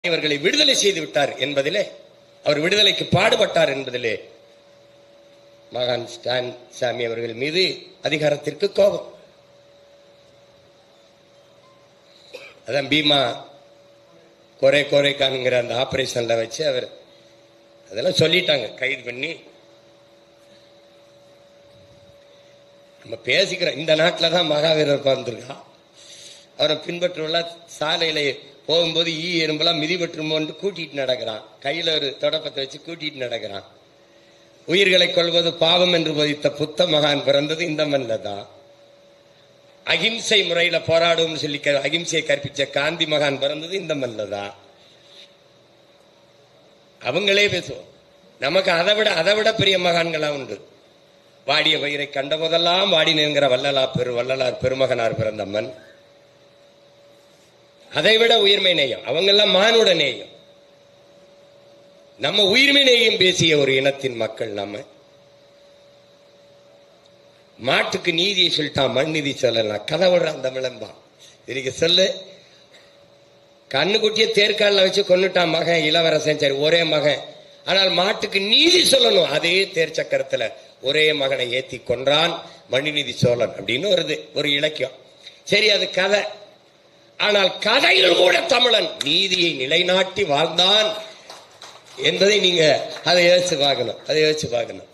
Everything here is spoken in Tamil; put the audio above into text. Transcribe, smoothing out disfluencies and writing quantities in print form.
இவர்களை விடுதலை செய்து விட்டார் என்பதிலே, அவர் விடுதலைக்கு பாடுபட்டார் என்பதிலே மகான் ஸ்டான் சாமி அவர்கள் மீது அதிகாரத்திற்கு கோபம். அதான் பீமா கோரேகான்ங்கிற அந்த ஆபரேஷன்ல வச்சு அவர் அதெல்லாம் சொல்லிட்டாங்க, கைது பண்ணி. நம்ம பேசிக்கிறோம், இந்த நாட்டில் தான் மகாவீரர் பிறந்திருக்கா. அவரை பின்பற்றுவா சாலையில போகும்போது எறும்பெல்லாம் மிதிபட்டுருமோன்னு கூட்டிட்டு நடக்கிறான், கையில ஒரு தொடப்பத்தை வச்சு கூட்டிட்டு நடக்கிறான். உயிர்களை கொள்வது பாவம் என்று போதித்த புத்த மகான் பிறந்தது இந்த மண்ணில தான். அகிம்சை முறையில போராடும் சொல்லி அகிம்சையை கற்பிச்ச காந்தி மகான் பிறந்தது இந்த மண்ணில தான். அவங்களே பேசுவோம், நமக்கு அதை விட பெரிய மகான்களா உண்டு. வாடிய பயிரை கண்ட போதெல்லாம் வாடினுங்கிற வள்ளலார் பெருமகனார் பிறந்த மண். அதைவிட உயிர்மை நேயம், அவங்கெல்லாம் மானுட நேயம். நம்ம உயிர்மை நேயம் பேசிய ஒரு இனத்தின் மக்கள். நம்ம மாட்டுக்கு நீதியை சொல்லிட்டான், மண் நீதி சொல்லலாம். கதை விடுறான் தமிழன்பா. இன்னைக்கு சொல்லு, கண்ணுக்குட்டிய தேர்காலில் வச்சு கொண்டுட்டான் மகன் இளவரசன், சரி ஒரே மகன். ஆனால் மாட்டுக்கு நீதி சொல்லணும், அதே தேர் சக்கரத்துல ஒரே மகனை ஏத்தி கொன்றான் மணிநீதி சோழன் அப்படின்னு வருது ஒரு இலக்கியம். சரி, அது கதை. ஆனால் கதையில் கூட தமிழன் நீதியை நிலைநாட்டி வாழ்ந்தான் என்பதை நீங்க அதை யோசிச்சு பார்க்கணும்.